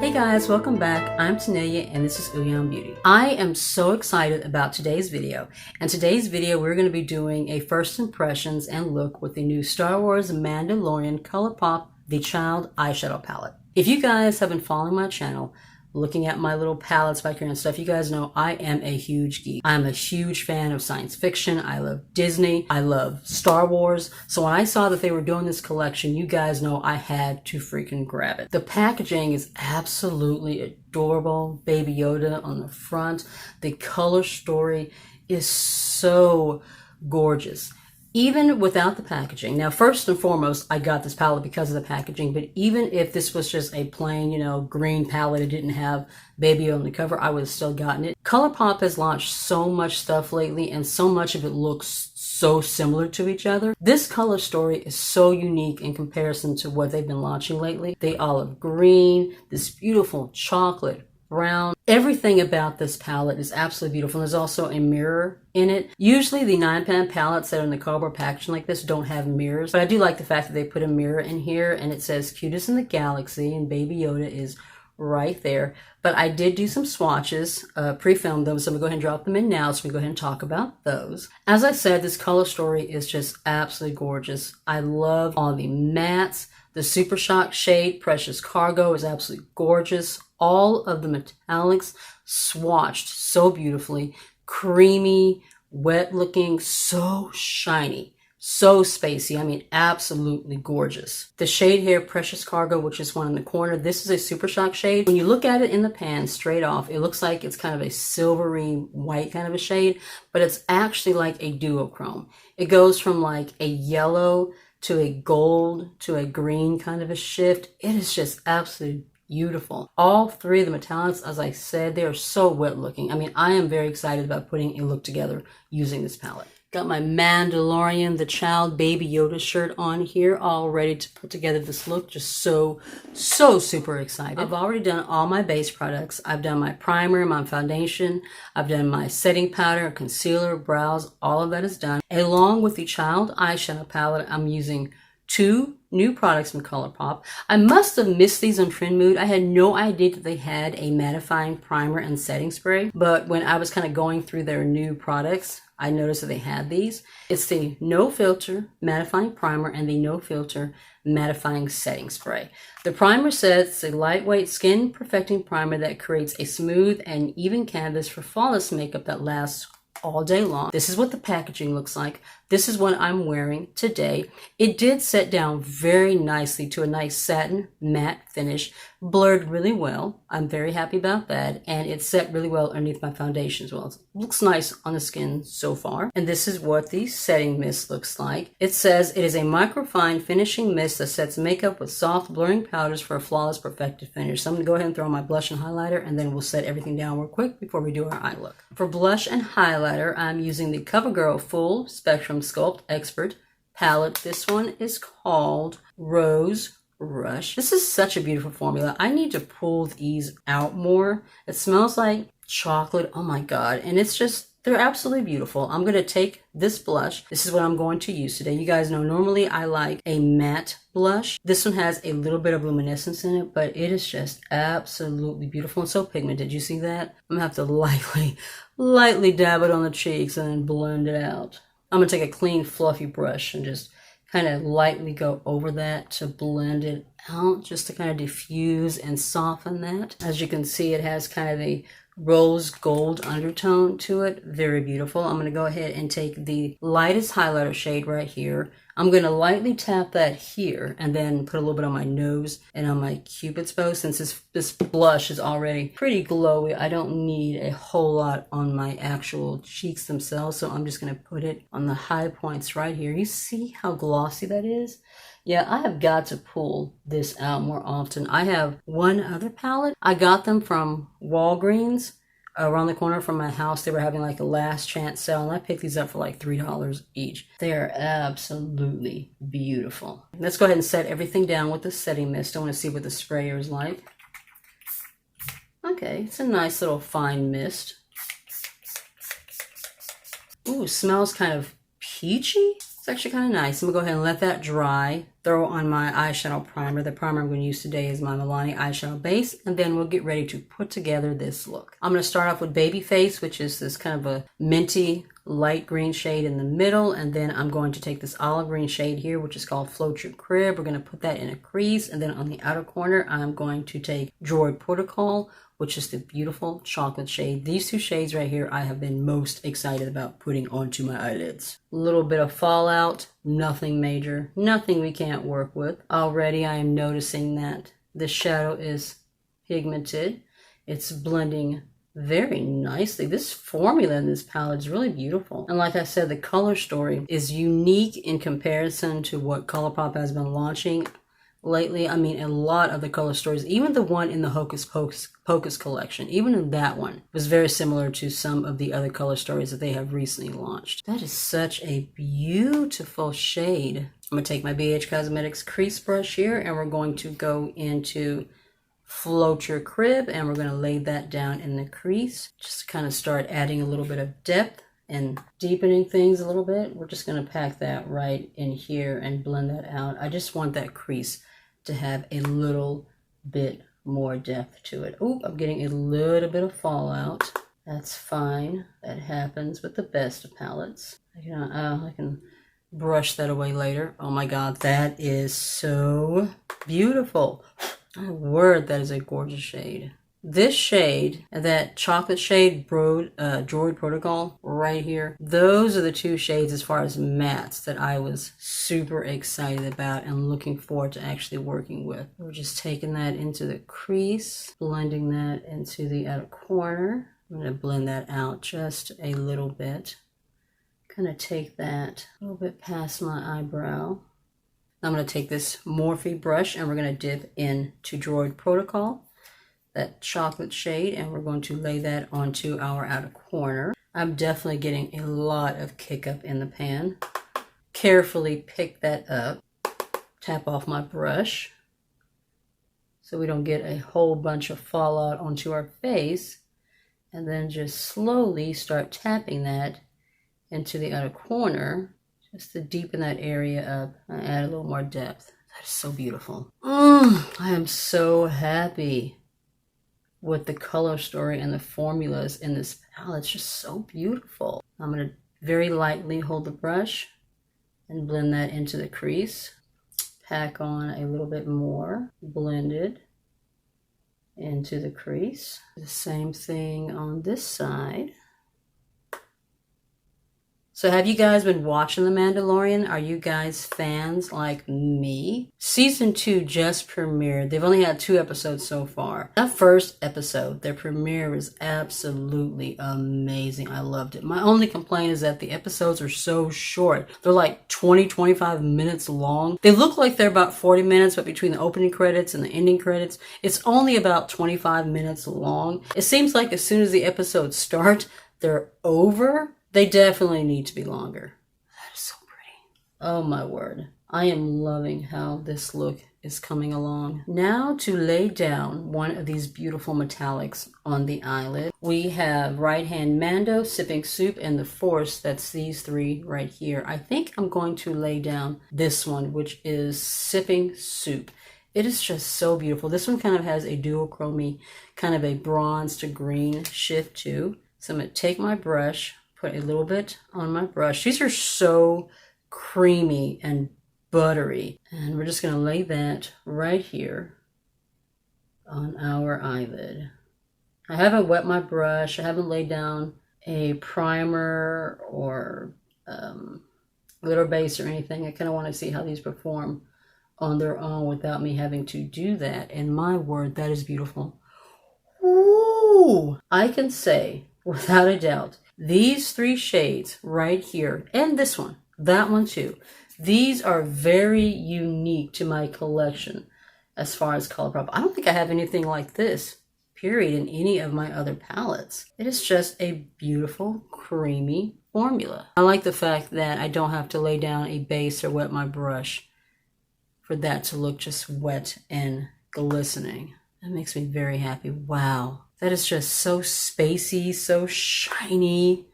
Hey guys, welcome back. I'm Tanelia and this is Uyam Beauty. I am so excited about today's video. In today's video, we're going to be doing a first impressions and look with the new Star Wars Mandalorian Colourpop The Child Eyeshadow Palette. If you guys have been following my channel, looking at my little palettes back here and stuff, you guys know I am a huge geek. I'm a huge fan of science fiction. I love Disney. I love Star Wars. So when I saw that they were doing this collection, you guys know I had to freaking grab it. The packaging is absolutely adorable. Baby Yoda on the front. The color story is so gorgeous. Even without the packaging. Now, first and foremost, I got this palette because of the packaging, but even if this was just a plain, green palette, it didn't have Baby on the cover, I would have still gotten it. Colourpop has launched so much stuff lately, and so much of it looks so similar to each other. This color story is so unique in comparison to what they've been launching lately. The olive green, this beautiful chocolate brown. Everything about this palette is absolutely beautiful. There's also a mirror in it. Usually the 9-pan palettes that are in the cardboard packaging like this don't have mirrors, but I do like the fact that they put a mirror in here and it says cutest in the galaxy and Baby Yoda is right there. But I did do some swatches, pre-filmed them, so I'm gonna go ahead and drop them in now so we go ahead and talk about those. As I said, this color story is just absolutely gorgeous. I love all the mattes. The Super Shock shade, Precious Cargo, is absolutely gorgeous. All of the metallics swatched so beautifully. Creamy, wet looking, so shiny, so spacey. I mean, absolutely gorgeous. The shade here, Precious Cargo, which is one in the corner, this is a Super Shock shade. When you look at it in the pan straight off, it looks like it's kind of a silvery white kind of a shade, but it's actually like a duochrome. It goes from like a yellow to a gold to a green kind of a shift. It is just absolutely beautiful. All three of the metallics, as I said, they are so wet looking. I mean, I am very excited about putting a look together using this palette. Got my Mandalorian, the Child Baby Yoda shirt on here, all ready to put together this look. Just so super excited. I've already done all my base products. I've done my primer, my foundation. I've done my setting powder, concealer, brows. All of that is done. Along with the Child Eyeshadow Palette, I'm using 2 new products from Colourpop. I must have missed these on Trend Mood. I had no idea that they had a mattifying primer and setting spray, but when I was kind of going through their new products, I noticed that they had these. It's the No Filter Mattifying Primer and the No Filter Mattifying Setting Spray. The primer says it's a lightweight skin perfecting primer that creates a smooth and even canvas for flawless makeup that lasts all day long. This is what the packaging looks like. This is what I'm wearing today. It did set down very nicely to a nice satin matte finish, blurred really well. I'm very happy about that, and it set really well underneath my foundation as well. It looks nice on the skin so far. And this is what the setting mist looks like. It says it is a microfine finishing mist that sets makeup with soft blurring powders for a flawless perfected finish. So I'm gonna go ahead and throw on my blush and highlighter, and then we'll set everything down real quick before we do our eye look. For blush and highlighter, I'm using the Covergirl Full Spectrum Sculpt Expert palette. This one is called Rose Rush. This is such a beautiful formula. I need to pull these out more. It smells like chocolate. Oh my god. And it's just, they're absolutely beautiful. I'm going to take this blush. This is what I'm going to use today. You guys know normally I like a matte blush. This one has a little bit of luminescence in it, but it is just absolutely beautiful and so pigmented. You see that? I'm going to have to lightly dab it on the cheeks and then blend it out. I'm going to take a clean fluffy brush and just kind of lightly go over that to blend it out, just to kind of diffuse and soften that. As you can see, it has kind of a rose gold undertone to it. Very beautiful. I'm going to go ahead and take the lightest highlighter shade right here. I'm going to lightly tap that here and then put a little bit on my nose and on my Cupid's bow. Since this blush is already pretty glowy, I don't need a whole lot on my actual cheeks themselves. So I'm just going to put it on the high points right here. You see how glossy that is? Yeah, I have got to pull this out more often. I have one other palette. I got them from Walgreens around the corner from my house. They were having like a last chance sale, and I picked these up for like $3 each. They are absolutely beautiful. Let's go ahead and set everything down with the setting mist. I want to see what the sprayer is like. Okay, it's a nice little fine mist. Ooh, smells kind of peachy. It's actually kind of nice. I'm gonna go ahead and let that dry. throw on my eyeshadow primer. The primer I'm going to use today is my Milani eyeshadow base, and then we'll get ready to put together this look. I'm going to start off with Baby Face, which is this kind of a minty light green shade in the middle, and then I'm going to take this olive green shade here, which is called Float Your Crib. We're going to put that in a crease, and then on the outer corner I'm going to take Droid Protocol, which is the beautiful chocolate shade. These two shades right here I have been most excited about putting onto my eyelids. A little bit of fallout, nothing major, nothing we can't work with. Already I am noticing that the shadow is pigmented. It's blending very nicely. This formula in this palette is really beautiful. And like I said, the color story is unique in comparison to what Colourpop has been launching lately. I mean, a lot of the color stories, even the one in the Hocus Pocus collection, even in that one, was very similar to some of the other color stories that they have recently launched. That is such a beautiful shade. I'm going to take my BH Cosmetics crease brush here, and we're going to go into Float Your Crib, and we're going to lay that down in the crease, just to kind of start adding a little bit of depth and deepening things a little bit. We're just going to pack that right in here and blend that out. I just want that crease to have a little bit more depth to it. Oop, I'm getting a little bit of fallout. That's fine. That happens with the best of palettes. I can brush that away later. Oh my god, that is so beautiful. My word, that is a gorgeous shade. This shade and that chocolate shade, Droid Protocol right here, those are the two shades as far as mattes that I was super excited about and looking forward to actually working with. We're just taking that into the crease, blending that into the outer corner. I'm going to blend that out just a little bit. Kind of take that a little bit past my eyebrow. I'm going to take this Morphe brush and we're going to dip into Droid Protocol, that chocolate shade, and we're going to lay that onto our outer corner. I'm definitely getting a lot of kick up in the pan. Carefully pick that up, tap off my brush so we don't get a whole bunch of fallout onto our face, and then just slowly start tapping that into the outer corner just to deepen that area up and add a little more depth. That is so beautiful. I am so happy with the color story and the formulas in this palette. It's just so beautiful. I'm going to very lightly hold the brush and blend that into the crease. Pack on a little bit more, blend it into the crease. The same thing on this side. So have you guys been watching The Mandalorian? Are you guys fans like me? Season 2 just premiered. They've only had 2 episodes so far. That first episode, their premiere was absolutely amazing. I loved it. My only complaint is that the episodes are so short. They're like 20-25 minutes long. They look like they're about 40 minutes, but between the opening credits and the ending credits, it's only about 25 minutes long. It seems like as soon as the episodes start, they're over. They definitely need to be longer. That is so pretty. Oh my word. I am loving how this look is coming along. Now to lay down one of these beautiful metallics on the eyelid. We have Right Hand Mando, Sipping Soup, and The Force. That's these 3 right here. I think I'm going to lay down this one, which is Sipping Soup. It is just so beautiful. This one kind of has a duochrome, kind of a bronze to green shift too. So I'm going to take my brush, put a little bit on my brush. These are so creamy and buttery. And we're just going to lay that right here on our eyelid. I haven't wet my brush. I haven't laid down a primer or glitter base or anything. I kind of want to see how these perform on their own without me having to do that. And my word, that is beautiful. Ooh! I can say, without a doubt, these 3 shades right here, and this one, that one too, these are very unique to my collection as far as Colourpop. I don't think I have anything like this, period, in any of my other palettes. It is just a beautiful, creamy formula. I like the fact that I don't have to lay down a base or wet my brush for that to look just wet and glistening. That makes me very happy. Wow. That is just so spacey, so shiny,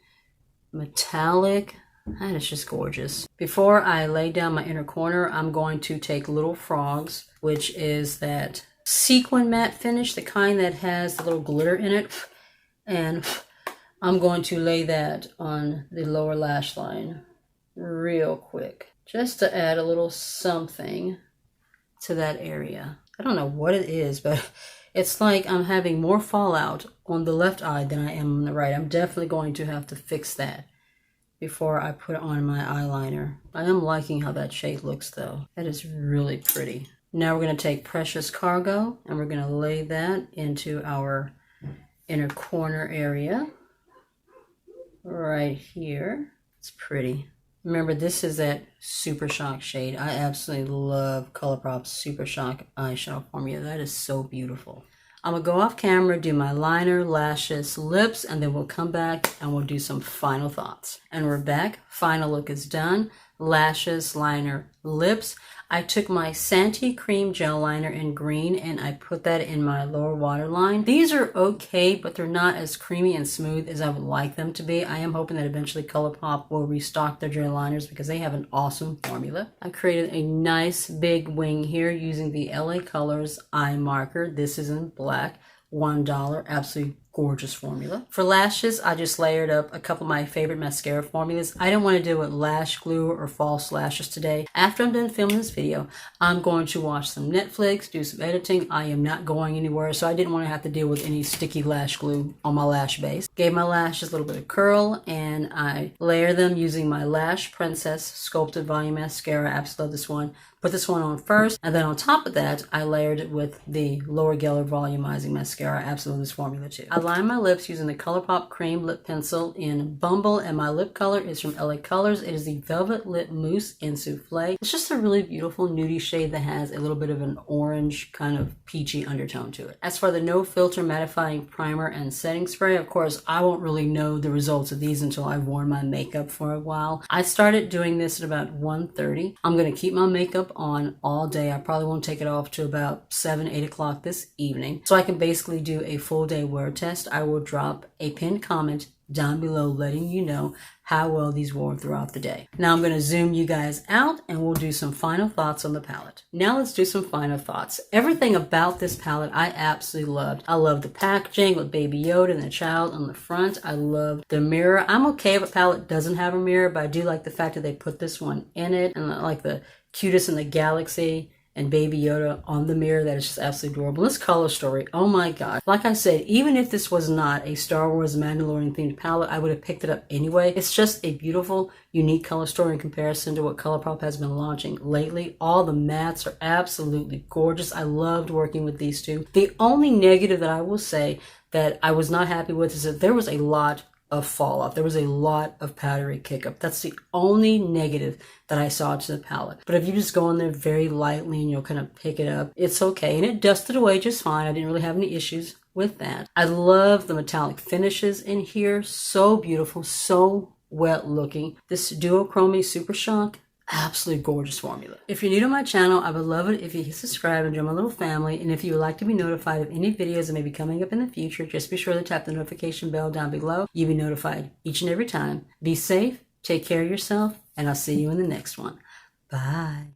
metallic. That is just gorgeous. Before I lay down my inner corner, I'm going to take Little Frogs, which is that sequin matte finish, the kind that has the little glitter in it. And I'm going to lay that on the lower lash line real quick, just to add a little something to that area. I don't know what it is, but it's like I'm having more fallout on the left eye than I am on the right. I'm definitely going to have to fix that before I put on my eyeliner. I am liking how that shade looks though. That is really pretty. Now we're going to take Precious Cargo and we're going to lay that into our inner corner area right here. It's pretty. Remember, this is that Super Shock shade. I absolutely love Colourpop's Super Shock eyeshadow formula. That is so beautiful. I'm going to go off camera, do my liner, lashes, lips, and then we'll come back and we'll do some final thoughts. And we're back. Final look is done. Lashes, liner, lips. I took my Santee Cream Gel Liner in green and I put that in my lower waterline. These are okay, but they're not as creamy and smooth as I would like them to be. I am hoping that eventually Colourpop will restock their gel liners because they have an awesome formula. I created a nice big wing here using the LA Colors eye marker. This is in black, $1, absolutely gorgeous formula. For lashes, I just layered up a couple of my favorite mascara formulas. I didn't want to deal with lash glue or false lashes today. After I'm done filming this video, I'm going to watch some Netflix, do some editing. I am not going anywhere, so I didn't want to have to deal with any sticky lash glue on my lash base. Gave my lashes a little bit of curl, and I layer them using my Lash Princess Sculpted Volume Mascara. I absolutely love this one. Put this one on first, and then on top of that, I layered it with the Lower Geller Volumizing Mascara. I absolutely love this formula too. I line my lips using the Colourpop Creme Lip Pencil in Bumble, and my lip color is from LA Colors. It is the Velvet Lip Mousse in Souffle. It's just a really beautiful nudie shade that has a little bit of an orange kind of peachy undertone to it. As for the No Filter Mattifying Primer and Setting Spray, of course, I won't really know the results of these until I've worn my makeup for a while. I started doing this at about 1:30. I'm going to keep my makeup on all day. I probably won't take it off to about 7, 8 o'clock this evening. So I can basically do a full day wear test. I will drop a pinned comment down below letting you know how well these wore throughout the day. Now I'm going to zoom you guys out and we'll do some final thoughts on the palette. Now let's do some final thoughts. Everything about this palette I absolutely loved. I love the packaging with Baby Yoda and the child on the front. I love the mirror. I'm okay if a palette doesn't have a mirror, but I do like the fact that they put this one in it, and I like the Cutest in the Galaxy and Baby Yoda on the mirror. That is just absolutely adorable. This color story, oh my god. Like I said, even if this was not a Star Wars Mandalorian themed palette, I would have picked it up anyway. It's just a beautiful, unique color story in comparison to what Colourpop has been launching lately. All the mattes are absolutely gorgeous. I loved working with these two. The only negative that I will say that I was not happy with is that there was a lot of fall off. There was a lot of powdery kick up. That's the only negative that I saw to the palette. But if you just go in there very lightly and you'll kind of pick it up, it's okay. And it dusted away just fine. I didn't really have any issues with that. I love the metallic finishes in here. So beautiful, so wet looking. This duochrome Super Shock, absolutely gorgeous formula. If you're new to my channel, I would love it if you hit subscribe and join my little family. And if you would like to be notified of any videos that may be coming up in the future, just be sure to tap the notification bell down below. You'll be notified each and every time. Be safe, take care of yourself, and I'll see you in the next one. Bye.